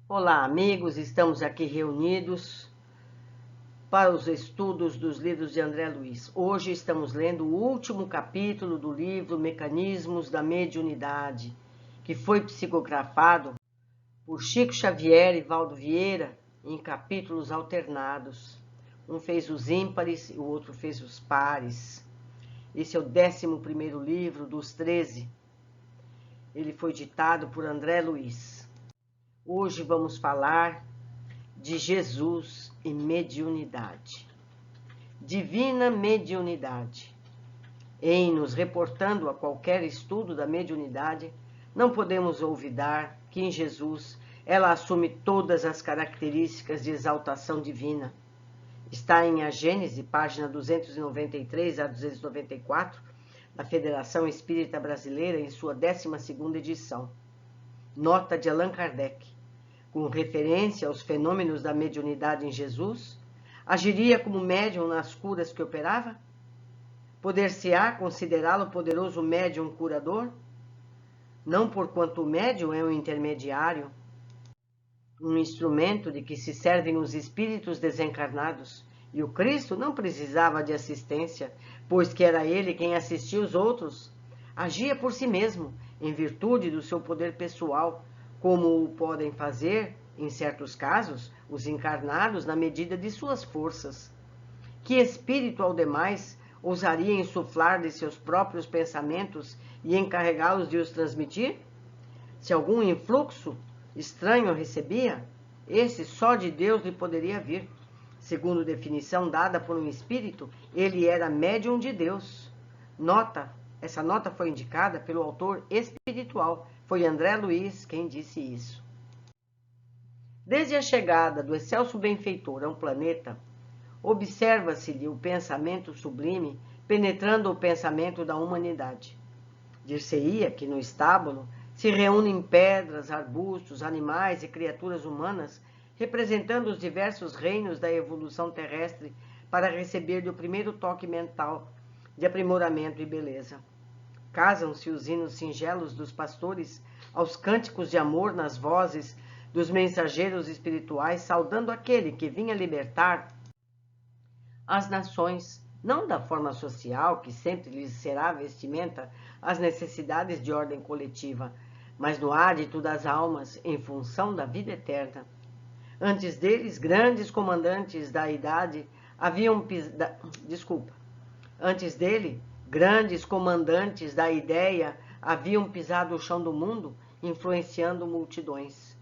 Olá, amigos, estamos aqui reunidos para os estudos dos livros de André Luiz. Hoje estamos lendo o último capítulo do livro Mecanismos da Mediunidade, que foi psicografado por Chico Xavier e Valdo Vieira em capítulos alternados. Um fez os ímpares e o outro fez os pares. Esse é o 11º livro dos 13. Ele foi ditado por André Luiz. Hoje vamos falar de Jesus e mediunidade. Divina mediunidade. Em nos reportando a qualquer estudo da mediunidade, não podemos olvidar que em Jesus ela assume todas as características de exaltação divina. Está em A Gênese, página 293 a 294, da Federação Espírita Brasileira, em sua 12ª edição. Nota de Allan Kardec. Com referência aos fenômenos da mediunidade em Jesus, agiria como médium nas curas que operava? Poder-se-á considerá-lo poderoso médium curador? Não porquanto o médium é um intermediário, um instrumento de que se servem os espíritos desencarnados, e o Cristo não precisava de assistência, pois que era ele quem assistia os outros. Agia por si mesmo, em virtude do seu poder pessoal, como o podem fazer, em certos casos, os encarnados na medida de suas forças. Que espírito, ao demais, ousaria insuflar de seus próprios pensamentos e encarregá-los de os transmitir? Se algum influxo estranho recebia, esse só de Deus lhe poderia vir. Segundo definição dada por um espírito, ele era médium de Deus. Essa nota foi indicada pelo autor espiritual. Foi André Luiz quem disse isso. Desde a chegada do excelso benfeitor a um planeta, observa-se-lhe o pensamento sublime penetrando o pensamento da humanidade. Dir-se-ia que no estábulo se reúnem pedras, arbustos, animais e criaturas humanas, representando os diversos reinos da evolução terrestre para receber-lhe o primeiro toque mental de aprimoramento e beleza. Casam-se os hinos singelos dos pastores aos cânticos de amor nas vozes dos mensageiros espirituais, saudando aquele que vinha libertar as nações, não da forma social, que sempre lhes será vestimenta as necessidades de ordem coletiva, mas no hálito das almas, em função da vida eterna. Antes deles, grandes comandantes da idade Antes dele, grandes comandantes da ideia haviam pisado o chão do mundo, influenciando multidões.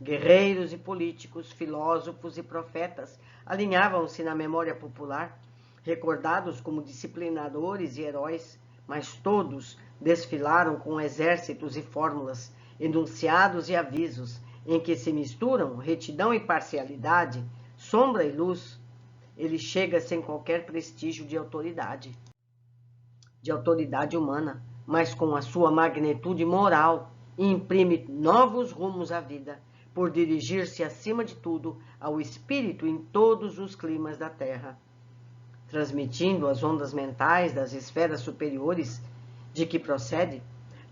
Guerreiros e políticos, filósofos e profetas alinhavam-se na memória popular, recordados como disciplinadores e heróis, mas todos desfilaram com exércitos e fórmulas, enunciados e avisos, em que se misturam retidão e parcialidade, sombra e luz. Ele chega sem qualquer prestígio de autoridade humana, mas com a sua magnitude moral, e imprime novos rumos à vida, por dirigir-se acima de tudo ao espírito em todos os climas da Terra, transmitindo as ondas mentais das esferas superiores de que procede,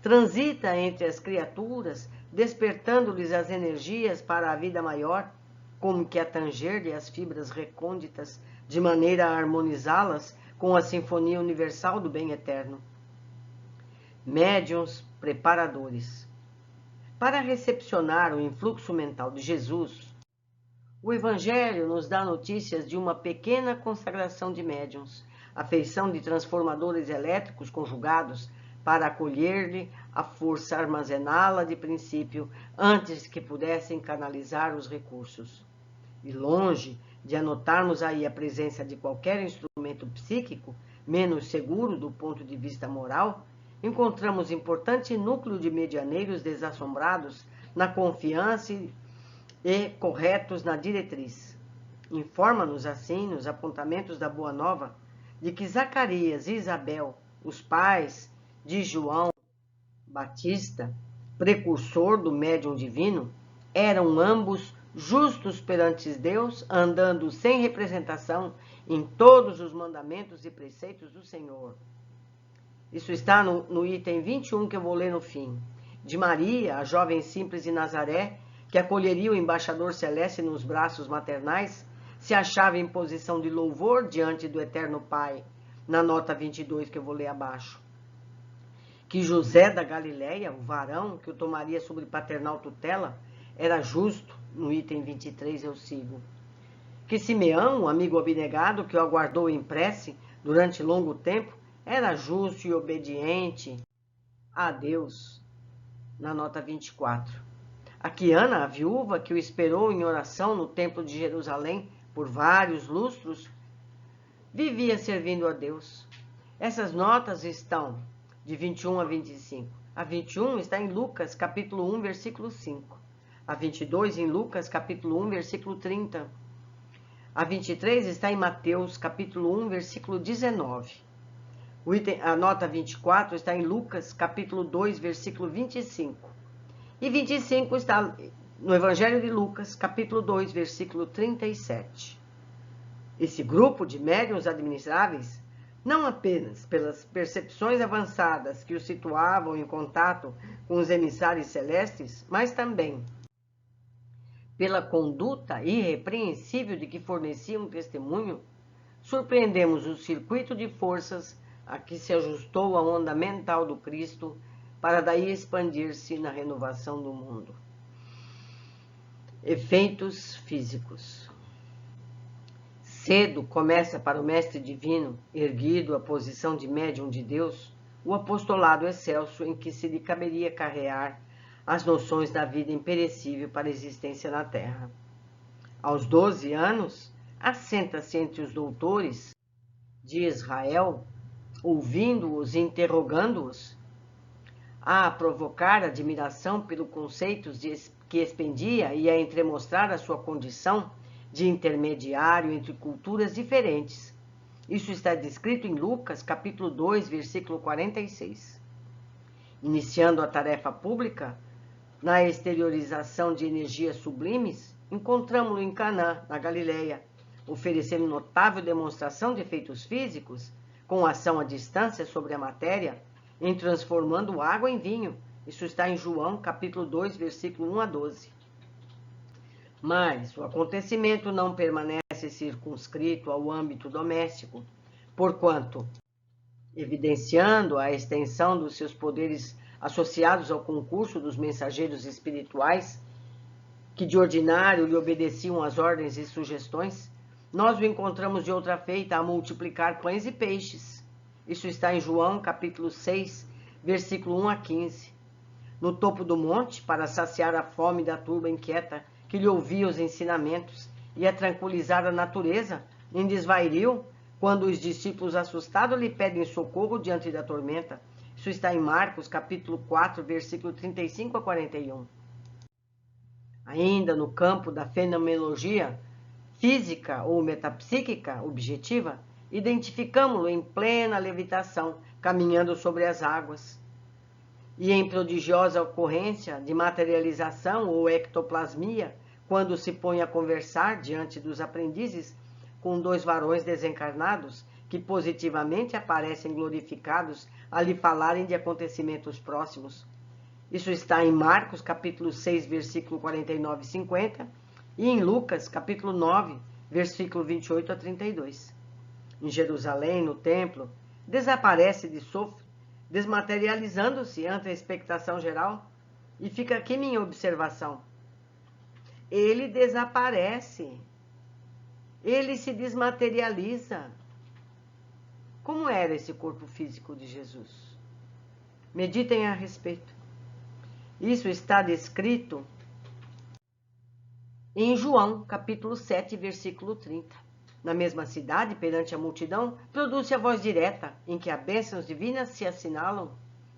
transita entre as criaturas, despertando-lhes as energias para a vida maior, como que a tanger-lhe as fibras recônditas, de maneira a harmonizá-las com a sinfonia universal do bem eterno. Médiuns preparadores. Para recepcionar o influxo mental de Jesus, o Evangelho nos dá notícias de uma pequena consagração de médiuns, a feição de transformadores elétricos conjugados para acolher-lhe a força, armazená-la de princípio, antes que pudessem canalizar os recursos. E longe de anotarmos aí a presença de qualquer instrumento psíquico, menos seguro do ponto de vista moral, encontramos importante núcleo de medianeiros desassombrados na confiança e corretos na diretriz. Informa-nos assim, nos apontamentos da Boa Nova, de que Zacarias e Isabel, os pais de João Batista, precursor do médium divino, eram ambos justos perante Deus, andando sem representação em todos os mandamentos e preceitos do Senhor. Isso está no item 21 que eu vou ler no fim. De Maria, a jovem simples de Nazaré, que acolheria o embaixador celeste nos braços maternais, se achava em posição de louvor diante do Eterno Pai, na nota 22 que eu vou ler abaixo. Que José da Galileia, o varão que o tomaria sob paternal tutela, era justo, no item 23 eu sigo. Que Simeão, o amigo abnegado que o aguardou em prece durante longo tempo, era justo e obediente a Deus, na nota 24. A Quiana, a viúva que o esperou em oração no templo de Jerusalém por vários lustros, vivia servindo a Deus. Essas notas estão de 21 a 25. A 21 está em Lucas, capítulo 1, versículo 5. A 22 em Lucas, capítulo 1, versículo 30. A 23 está em Mateus, capítulo 1, versículo 19. A nota 24 está em Lucas, capítulo 2, versículo 25. E 25 está no Evangelho de Lucas, capítulo 2, versículo 37. Esse grupo de médiuns admiráveis, não apenas pelas percepções avançadas que os situavam em contato com os emissários celestes, mas também pela conduta irrepreensível de que forneciam testemunho, surpreendemos o circuito de forças a que se ajustou a onda mental do Cristo para daí expandir-se na renovação do mundo. Efeitos físicos. Cedo começa para o Mestre Divino, erguido à posição de médium de Deus, o apostolado excelso em que se lhe caberia carrear as noções da vida imperecível para a existência na Terra. Aos 12 anos, assenta-se entre os doutores de Israel, ouvindo-os e interrogando-os, a provocar admiração pelos conceitos que expendia e a entremostrar a sua condição de intermediário entre culturas diferentes. Isso está descrito em Lucas, capítulo 2, versículo 46. Iniciando a tarefa pública, na exteriorização de energias sublimes, encontramos-lo em Caná, na Galileia, oferecendo notável demonstração de efeitos físicos, com ação à distância sobre a matéria, em transformando água em vinho. Isso está em João, capítulo 2, versículo 1 a 12. Mas o acontecimento não permanece circunscrito ao âmbito doméstico, porquanto, evidenciando a extensão dos seus poderes associados ao concurso dos mensageiros espirituais, que de ordinário lhe obedeciam às ordens e sugestões, nós o encontramos de outra feita a multiplicar pães e peixes. Isso está em João, capítulo 6, versículo 1 a 15. No topo do monte, para saciar a fome da turba inquieta, que lhe ouvia os ensinamentos e a tranquilizar a natureza, em desvario, quando os discípulos assustados lhe pedem socorro diante da tormenta. Isso está em Marcos, capítulo 4, versículo 35 a 41. Ainda no campo da fenomenologia física ou metapsíquica objetiva, identificamos-lo em plena levitação, caminhando sobre as águas. E em prodigiosa ocorrência de materialização ou ectoplasmia, quando se põe a conversar diante dos aprendizes com 2 varões desencarnados, que positivamente aparecem glorificados a lhe falarem de acontecimentos próximos. Isso está em Marcos, capítulo 6, versículo 49 e 50, e em Lucas, capítulo 9, versículo 28 a 32. Em Jerusalém, no templo, desaparece de sofre, desmaterializando-se ante a expectação geral, e fica aqui minha observação. Ele desaparece, ele se desmaterializa. Como era esse corpo físico de Jesus? Meditem a respeito. Isso está descrito em João, capítulo 7, versículo 30. Na mesma cidade, perante a multidão, produz-se a voz direta, em que as bênçãos divinas se assinalam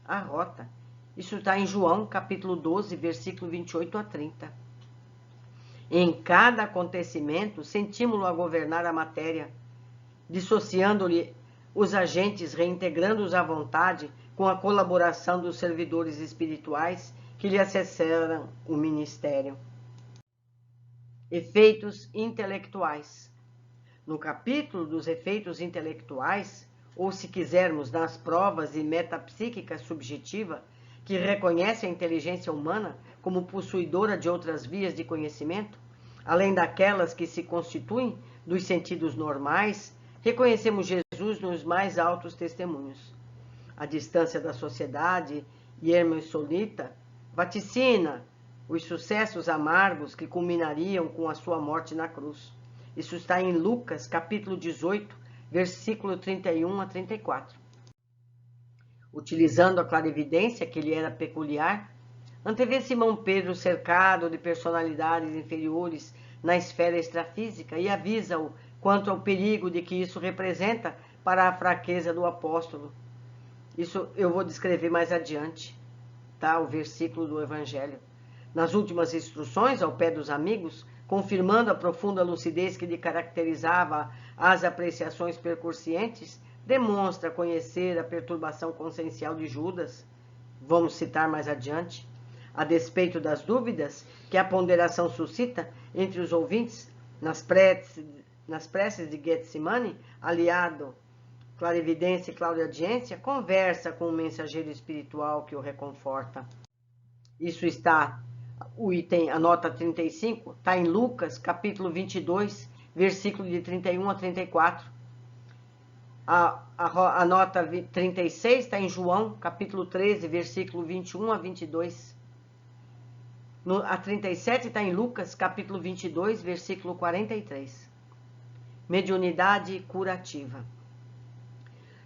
a rota. Isso está em João, capítulo 12, versículo 28 a 30. Em cada acontecimento, sentimos-lo a governar a matéria, dissociando-lhe os agentes, reintegrando-os à vontade, com a colaboração dos servidores espirituais que lhe acessaram o ministério. Efeitos intelectuais. No capítulo dos efeitos intelectuais, ou se quisermos, nas provas e metapsíquica subjetiva, que reconhece a inteligência humana como possuidora de outras vias de conhecimento, além daquelas que se constituem dos sentidos normais, reconhecemos Jesus nos mais altos testemunhos. A distância da sociedade hiermessolita vaticina os sucessos amargos que culminariam com a sua morte na cruz. Isso está em Lucas, capítulo 18, versículo 31 a 34. Utilizando a clarividência que lhe era peculiar, antevê Simão Pedro cercado de personalidades inferiores na esfera extrafísica e avisa-o quanto ao perigo de que isso representa para a fraqueza do apóstolo. Isso eu vou descrever mais adiante, tá? O versículo do Evangelho. Nas últimas instruções, ao pé dos amigos, confirmando a profunda lucidez que lhe caracterizava as apreciações percursientes, demonstra conhecer a perturbação consciencial de Judas. Vamos citar mais adiante. A despeito das dúvidas que a ponderação suscita entre os ouvintes, nas preces de Getsemane, aliado clarividência e clareaudiência, conversa com o mensageiro espiritual que o reconforta. Isso está, o item, a nota 35, está em Lucas, capítulo 22, versículo de 31 a 34. A nota 36 está em João, capítulo 13, versículo 21 a 22. A 37 está em Lucas, capítulo 22, versículo 43. Mediunidade curativa.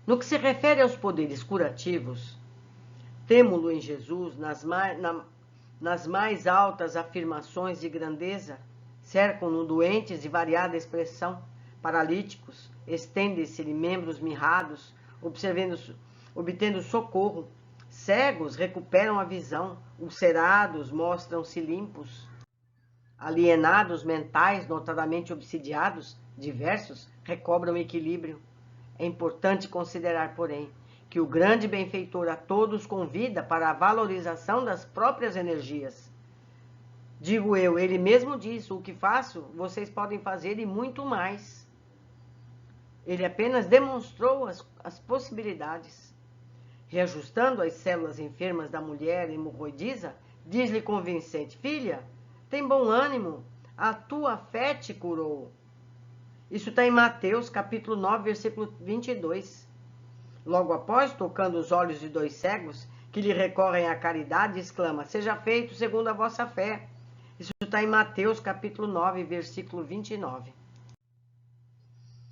No que se refere aos poderes curativos, temo-lo em Jesus nas mais altas afirmações de grandeza, cercam-no doentes de variada expressão, paralíticos, estendem-se-lhe membros mirrados, obtendo socorro, cegos recuperam a visão, ulcerados mostram-se limpos, alienados mentais, notadamente obsidiados, diversos, recobram equilíbrio. É importante considerar, porém, que o grande benfeitor a todos convida para a valorização das próprias energias. Digo eu, ele mesmo diz, o que faço, vocês podem fazer e muito mais. Ele apenas demonstrou as possibilidades. Reajustando as células enfermas da mulher hemorroidiza, diz-lhe convincente, filha, tem bom ânimo, a tua fé te curou. Isso está em Mateus, capítulo 9, versículo 22. Logo após, tocando os olhos de dois cegos, que lhe recorrem à caridade, exclama, seja feito segundo a vossa fé. Isso está em Mateus, capítulo 9, versículo 29.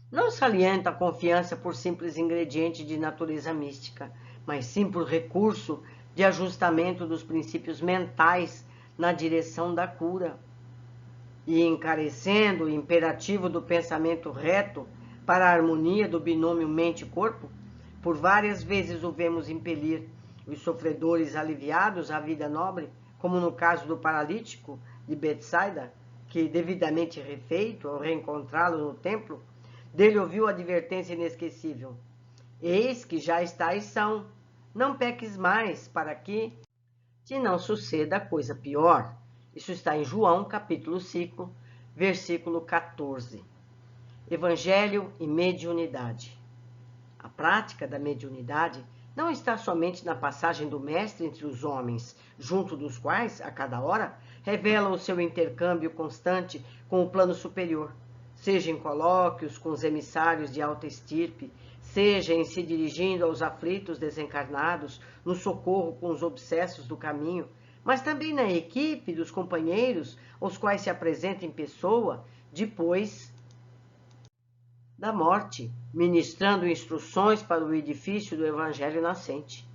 Não salienta a confiança por simples ingrediente de natureza mística, mas sim por recurso de ajustamento dos princípios mentais na direção da cura. E encarecendo o imperativo do pensamento reto para a harmonia do binômio mente-corpo, por várias vezes o vemos impelir os sofredores aliviados à vida nobre, como no caso do paralítico de Betsaida, que, devidamente refeito, ao reencontrá-lo no templo, dele ouviu a advertência inesquecível. Eis que já estáis são, não peques mais, para que te não suceda coisa pior. Isso está em João, capítulo 5, versículo 14. Evangelho e mediunidade. A prática da mediunidade não está somente na passagem do Mestre entre os homens, junto dos quais, a cada hora, revela o seu intercâmbio constante com o plano superior, seja em colóquios com os emissários de alta estirpe, seja em se dirigindo aos aflitos desencarnados, no socorro com os obsessos do caminho, mas também na equipe dos companheiros, aos quais se apresenta em pessoa, depois da morte, ministrando instruções para o edifício do Evangelho nascente.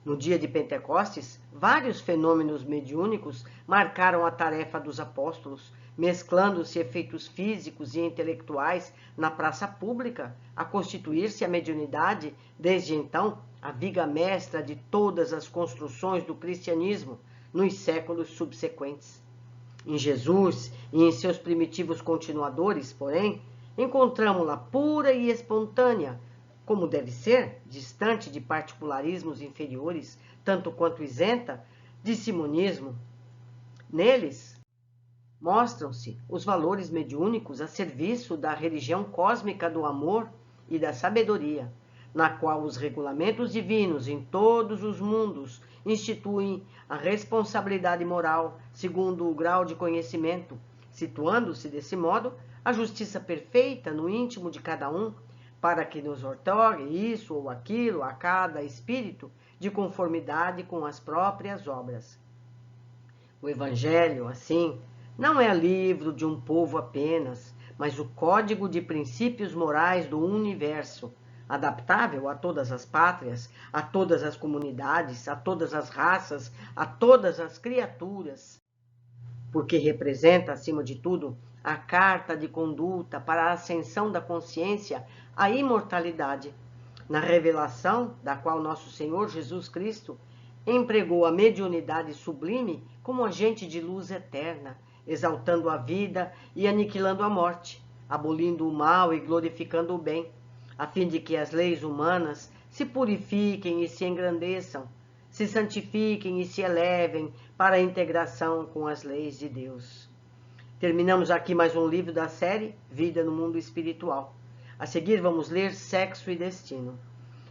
No dia de Pentecostes, vários fenômenos mediúnicos marcaram a tarefa dos apóstolos, mesclando-se efeitos físicos e intelectuais na praça pública, a constituir-se a mediunidade, desde então, a viga mestra de todas as construções do cristianismo nos séculos subsequentes. Em Jesus e em seus primitivos continuadores, porém, encontramos-la pura e espontânea, como deve ser, distante de particularismos inferiores, tanto quanto isenta de simonismo. Neles mostram-se os valores mediúnicos a serviço da religião cósmica do amor e da sabedoria, na qual os regulamentos divinos em todos os mundos instituem a responsabilidade moral segundo o grau de conhecimento, situando-se desse modo a justiça perfeita no íntimo de cada um, para que nos outorgue isso ou aquilo a cada espírito de conformidade com as próprias obras. O Evangelho, assim, não é livro de um povo apenas, mas o código de princípios morais do universo, adaptável a todas as pátrias, a todas as comunidades, a todas as raças, a todas as criaturas, porque representa, acima de tudo, a carta de conduta para a ascensão da consciência à imortalidade, na revelação da qual nosso Senhor Jesus Cristo empregou a mediunidade sublime como agente de luz eterna, exaltando a vida e aniquilando a morte, abolindo o mal e glorificando o bem, a fim de que as leis humanas se purifiquem e se engrandeçam, se santifiquem e se elevem para a integração com as leis de Deus. Terminamos aqui mais um livro da série Vida no Mundo Espiritual. A seguir vamos ler Sexo e Destino.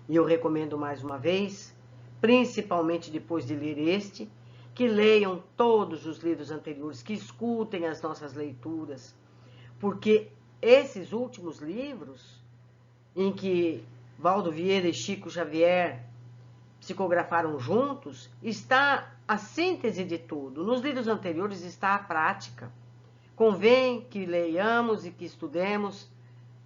E eu recomendo mais uma vez, principalmente depois de ler este, que leiam todos os livros anteriores, que escutem as nossas leituras, porque esses últimos livros, em que Valdo Vieira e Chico Xavier psicografaram juntos, está a síntese de tudo. Nos livros anteriores está a prática. Convém que leiamos e que estudemos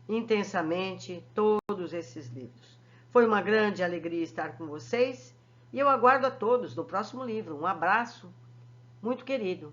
intensamente todos esses livros. Foi uma grande alegria estar com vocês e eu aguardo a todos no próximo livro. Um abraço muito querido.